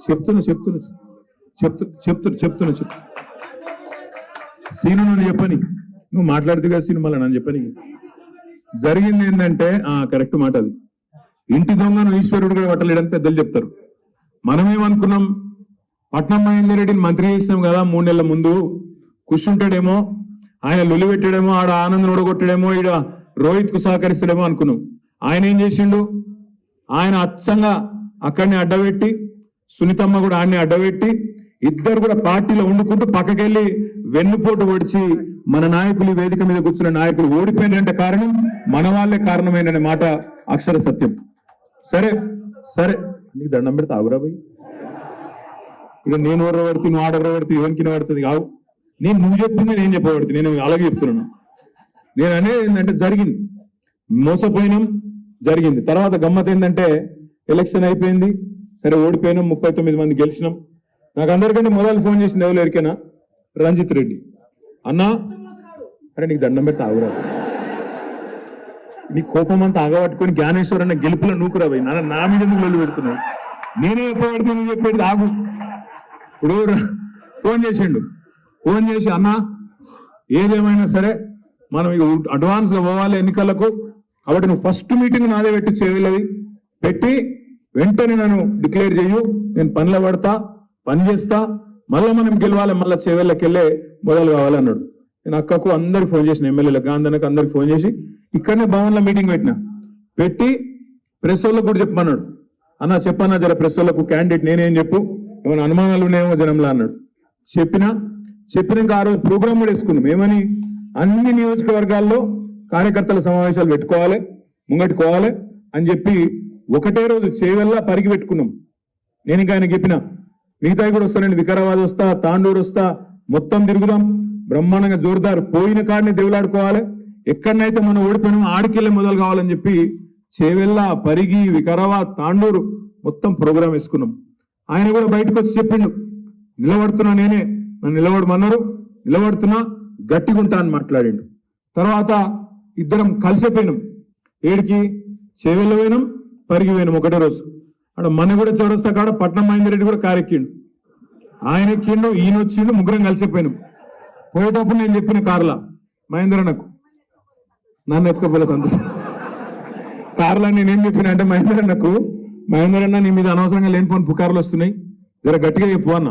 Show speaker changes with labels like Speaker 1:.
Speaker 1: చెప్తున్నా సీను నన్ను చెప్పని, నువ్వు మాట్లాడుతూ కదా సీను, మళ్ళీ నన్ను చెప్పని. జరిగింది ఏంటంటే కరెక్ట్ మాట అది. ఇంటి దొంగను ఈశ్వరుడు కూడా పట్టలేడని పెద్దలు చెప్తారు. మనమేమనుకున్నాం, పట్నం మహేందర్ రెడ్డిని మంత్రి చేసినాం కదా 3 నెలల ముందు, కూర్చుంటాడేమో, ఆయన లొలి పెట్టాడేమో, ఆడ ఆనందం ఓడగొట్టాడేమో, ఈడ రోహిత్ కు సహకరిస్తాడేమో అనుకున్నాం. ఆయన ఏం చేసిండు, ఆయన అచ్చంగా అక్కడిని అడ్డబెట్టి, సునీతమ్మ కూడా ఆయన్ని అడ్డబెట్టి, ఇద్దరు కూడా పార్టీలో ఉండుకుంటూ పక్కకెళ్ళి వెన్నుపోటు పొడిచి మన నాయకులు వేదిక మీద కూర్చున్న నాయకులు ఓడిపోయినంటే కారణం మన వాళ్ళే కారణమైననే మాట అక్షర సత్యం. సరే సరే నీకు దండం పెడితే ఆగురా పోయి, ఇక నేను ఎవరు పడితే నువ్వు ఆడెవరో పడితే ఎవరికి పడుతుంది కావు. నువ్వు చెప్పింది నేను చెప్పబడుతుంది, నేను అలాగే చెప్తున్నాను. నేను అనేది ఏంటంటే జరిగింది, మోసపోయినాం, జరిగింది. తర్వాత గమ్మత్ ఏంటంటే ఎలక్షన్ అయిపోయింది, సరే ఓడిపోయినాం, 39 మంది గెలిచినాం. నాకు అందరికంటే మొదలు ఫోన్ చేసింది ఎవరు ఎరికైనా, రంజిత్ రెడ్డి అన్నా, అరే నీకు దండం పెడితే ఆగురా, నీ కోపం అంతా ఆగబట్టుకొని జ్ఞానేశ్వర్ అన్న గెలుపులో నూకురా పోయి నా మీద ఎందుకు లొల్లి పెడుతున్నావు, నేనే చెప్పబడితే నువ్వు చెప్పేది ఆగు. ఇప్పుడు ఫోన్ చేసిండు, ఫోన్ చేసి అన్నా ఏదేమైనా సరే మనం ఇక అడ్వాన్స్ గా పోవాలి ఎన్నికలకు, కాబట్టి నువ్వు ఫస్ట్ మీటింగ్ నాదే పెట్టి చేయలేదు, పెట్టి వెంటనే నన్ను డిక్లేర్ చేయు, నేను పనిలో పడతా, పని చేస్తా, మళ్ళీ మనం గెలవాలి, మళ్ళీ చేవెళ్ళకి వెళ్ళే మొదలు కావాలన్నాడు. నేను అక్కకు అందరికి ఫోన్ చేసిన, ఎమ్మెల్యేలకు గాంధీకి అందరికి ఫోన్ చేసి ఇక్కడనే భవన్లో మీటింగ్ పెట్టి ప్రెస్ వాళ్ళకు కూడా చెప్పమన్నాడు. అన్నా చెప్పన్నా జర ప్రెస్ వాళ్ళకు క్యాండిడేట్ నేనేం చెప్పు, ఏమైనా అనుమానాలు ఉన్నాయేమో జనంలో అన్నాడు. చెప్పినాక ఆ రోజు ప్రోగ్రామ్ కూడా వేసుకున్నాం, ఏమని అన్ని నియోజకవర్గాల్లో కార్యకర్తల సమావేశాలు పెట్టుకోవాలి, ముంగట్టుకోవాలి అని చెప్పి ఒకటే రోజు చేవెళ్ళ పరిగి పెట్టుకున్నాం. నేను ఇంకా ఆయన చెప్పిన మిగతాయి కూడా వస్తానండి, వికారాబాద్ వస్తా, తాండూరు వస్తా, మొత్తం తిరుగుదాం, బ్రహ్మాండంగా జోరుదారు, పోయిన కాడిని దేవులాడుకోవాలి, ఎక్కడనైతే మనం ఓడిపోయినామో ఆడికెళ్ళే మొదలు కావాలని చెప్పి చేవెళ్ళ, పరిగి, వికారాబాద్, తాండూరు మొత్తం ప్రోగ్రాం వేసుకున్నాం. ఆయన కూడా బయటకు వచ్చి చెప్పిండు, నిలబడుతున్నా నేనే, నన్ను నిలబడమన్నారు, నిలబడుతున్నా, గట్టిగుంటా అని మాట్లాడిండు. తర్వాత ఇద్దరం కలిసిపోయినాం, ఏడికి చేవెళ్ళ పోయినాం, పరిగి పోయినాం ఒకటే రోజు. అక్కడ మన కూడా చౌరస్తా కాడ పట్నం మహేందర్ రెడ్డి కూడా కారు ఎక్కిండు, ఆయన ఎక్కిండు, ఈయన వచ్చిండు, ముగ్గురం కలిసిపోయినాం. పోయేటప్పుడు నేను చెప్పిన కార్లా మహేందర్ అన్నకు, నన్ను ఎత్తుకోపోలే సంతోషం. కార్లా నేనేం చెప్పిన అంటే మహేందర్ అన్నకు, మహేందర్ అన్న నీ మీద అనవసరంగా లేనిపోని పుకార్లు వస్తున్నాయి, జర గట్టిగా చెప్పు అన్న.